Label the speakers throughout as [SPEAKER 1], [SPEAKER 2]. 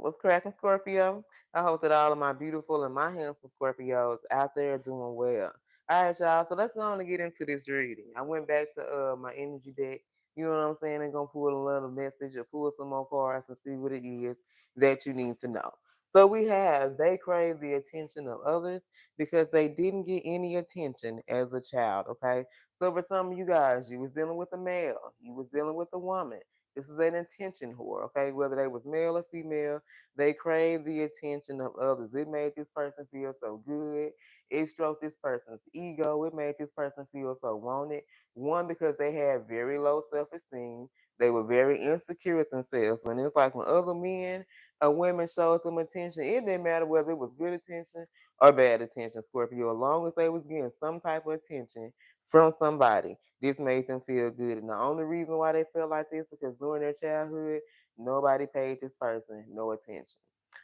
[SPEAKER 1] What's cracking, Scorpio? I hope that all of my beautiful and my handsome Scorpios out there are doing well. All right, y'all. So let's go on and get into this reading. I went back to my energy deck. You know what I'm saying? I'm gonna pull a little message or pull some more cards and see what it is that you need to know. So we have they crave the attention of others because they didn't get any attention as a child. Okay. So for some of you guys, you was dealing with a male, you was dealing with a woman. This is an attention whore, okay? Whether they was male or female, they crave the attention of others. It made this person feel so good. It stroked this person's ego. It made this person feel so wanted. One, because they had very low self-esteem. They were very insecure with themselves. When it's like when other men or women showed them attention, it didn't matter whether it was good attention or bad attention, Scorpio. As long as they was getting some type of attention from somebody, this made them feel good. And the only reason why they felt like this because during their childhood, nobody paid this person no attention.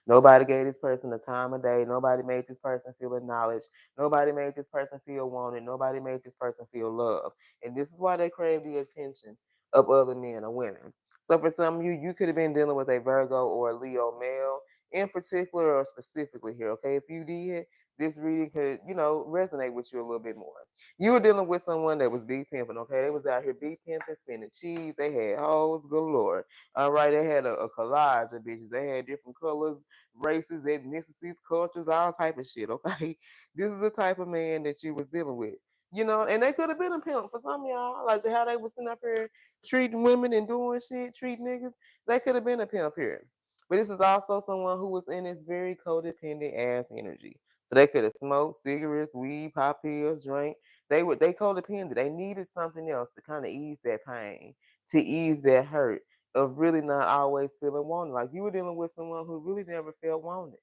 [SPEAKER 1] Nobody gave this person the time of day. Nobody made this person feel acknowledged. Nobody made this person feel wanted. Nobody made this person feel loved. And this is why they crave the attention of other men or women. So for some of you, you could have been dealing with a Virgo or a Leo male in particular or specifically here. Okay, if you did, this reading could, resonate with you a little bit more. You were dealing with someone that was big pimping, okay? They was out here big pimping, spending cheese. They had hoes galore. All right, they had a collage of bitches. They had different colors, races, ethnicities, cultures, all type of shit, okay? This is the type of man that you was dealing with. And they could have been a pimp for some of y'all, like how they was sitting up here treating women and doing shit, treating niggas. They could have been a pimp here. But this is also someone who was in this very codependent ass energy. So they could have smoked cigarettes, weed, pop pills, drank. They codependent. They needed something else to kind of ease that pain, to ease that hurt of really not always feeling wanted. Like you were dealing with someone who really never felt wanted.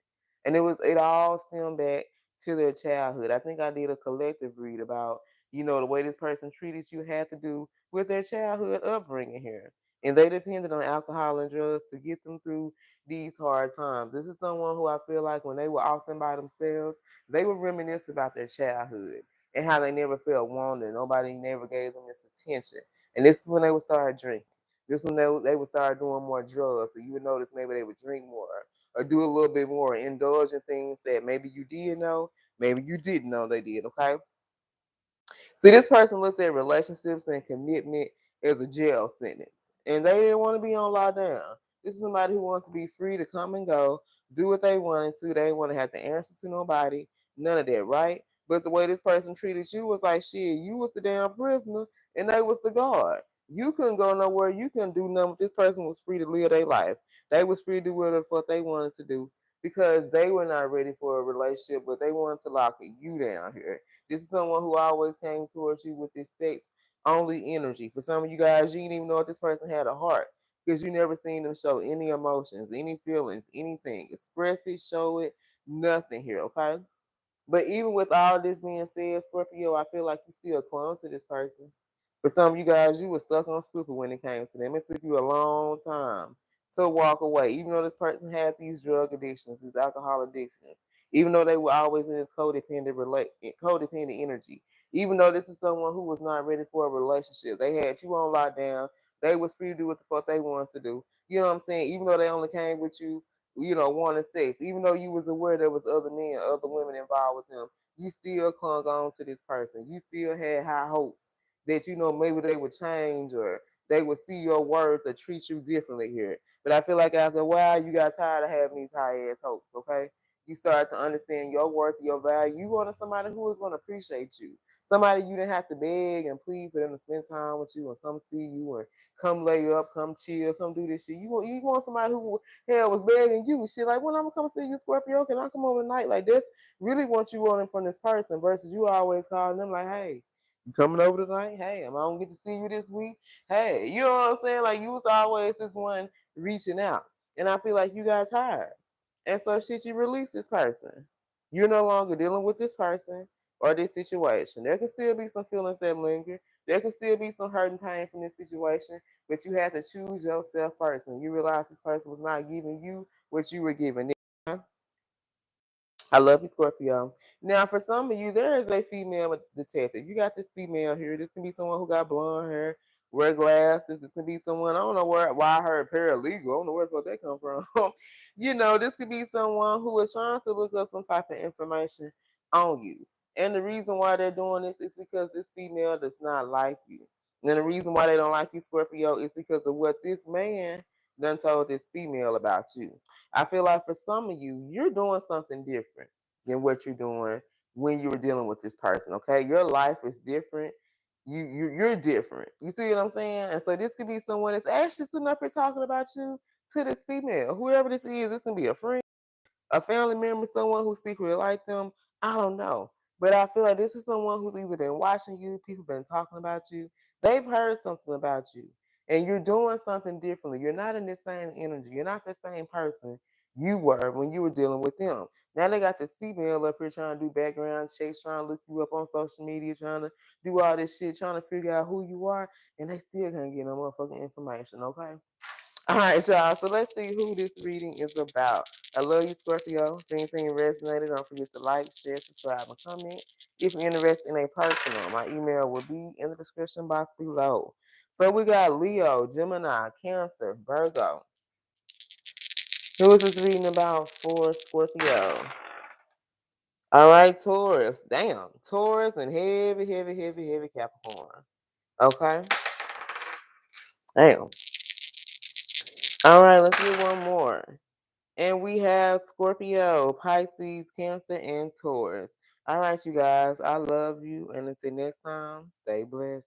[SPEAKER 1] And it all stemmed back to their childhood. I think I did a collective read about, the way this person treated you had to do with their childhood upbringing here. And they depended on alcohol and drugs to get them through these hard times. This is someone who I feel like when they were often by themselves, they would reminisce about their childhood and how they never felt wanted. Nobody never gave them this attention. And this is when they would start drinking. This is when they would start doing more drugs. So you would notice maybe they would drink more or do a little bit more, indulge in things that maybe you did know, maybe you didn't know they did, okay? See, this person looked at relationships and commitment as a jail sentence, and they didn't want to be on lockdown. This is somebody who wants to be free to come and go, do what they wanted to. They didn't want to have to answer to nobody, none of that, right? But the way this person treated you was like, shit, you was the damn prisoner, and they was the guard. You couldn't go nowhere. You couldn't do nothing. This person was free to live their life. They was free to do whatever the fuck they wanted to do because they were not ready for a relationship, but they wanted to lock you down here. This is someone who always came towards you with this sex only energy. For some of you guys, you didn't even know if this person had a heart because you never seen them show any emotions, any feelings, anything. Express it, show it, nothing here, okay? But even with all this being said, Scorpio, I feel like you still clung to this person. For some of you guys, you were stuck on stupid when it came to them. It took you a long time to walk away, even though this person had these drug addictions, these alcohol addictions, even though they were always in this codependent energy, even though this is someone who was not ready for a relationship. They had you on lockdown. They was free to do what the fuck they wanted to do. You know what I'm saying? Even though they only came with you wanting sex, even though you was aware there was other men, other women involved with them, you still clung on to this person. You still had high hopes that maybe they would change or they would see your worth or treat you differently here. But I feel like after a while, you got tired of having these high ass hopes. Okay, you start to understand your worth, your value. You wanted somebody who is going to appreciate you. Somebody you didn't have to beg and plead for them to spend time with you and come see you and come lay up, come chill, come do this shit. You want somebody who hell was begging you. Shit, like, when I'm gonna come see you, Scorpio, can I come over tonight? Like, this really what you wanting from this person versus you always calling them like, hey, you coming over tonight? Hey, am I gonna get to see you this week? Hey, you know what I'm saying? Like, you was always this one reaching out. And I feel like you got tired. And so shit, you release this person. You're no longer dealing with this person or this situation. There can still be some feelings that linger. There can still be some hurt and pain from this situation, but you have to choose yourself first. And you realize this person was not giving you what you were giving them. I love you, Scorpio. Now, for some of you, there is a female detective. You got this female here. This can be someone who got blonde hair, wear glasses. This could be someone, I don't know why I heard paralegal. I don't know where the fuck that come from. This could be someone who is trying to look up some type of information on you. And the reason why they're doing this is because this female does not like you. And the reason why they don't like you, Scorpio, is because of what this man done told this female about you. I feel like for some of you, you're doing something different than what you're doing when you were dealing with this person. Okay, your life is different. You're different. You see what I'm saying? And so this could be someone that's actually sitting up here talking about you to this female, whoever this is. This can be a friend, a family member, someone who secretly like them. I don't know. But I feel like this is someone who's either been watching you, people been talking about you, they've heard something about you, and you're doing something differently. You're not in the same energy. You're not the same person you were when you were dealing with them. Now they got this female up here trying to do background checks, trying to look you up on social media, trying to do all this shit, trying to figure out who you are, and they still can't get no motherfucking information, okay? All right, y'all. So let's see who this reading is about. I love you, Scorpio. If anything resonated, don't forget to like, share, subscribe, and comment. If you're interested in a personal, my email will be in the description box below. So we got Leo, Gemini, Cancer, Virgo. Who is this reading about for Scorpio? All right, Taurus. Damn. Taurus and heavy, heavy, heavy, heavy Capricorn. Okay. Damn. All right, let's do one more. And we have Scorpio, Pisces, Cancer, and Taurus. All right, you guys. I love you. And until next time, stay blessed.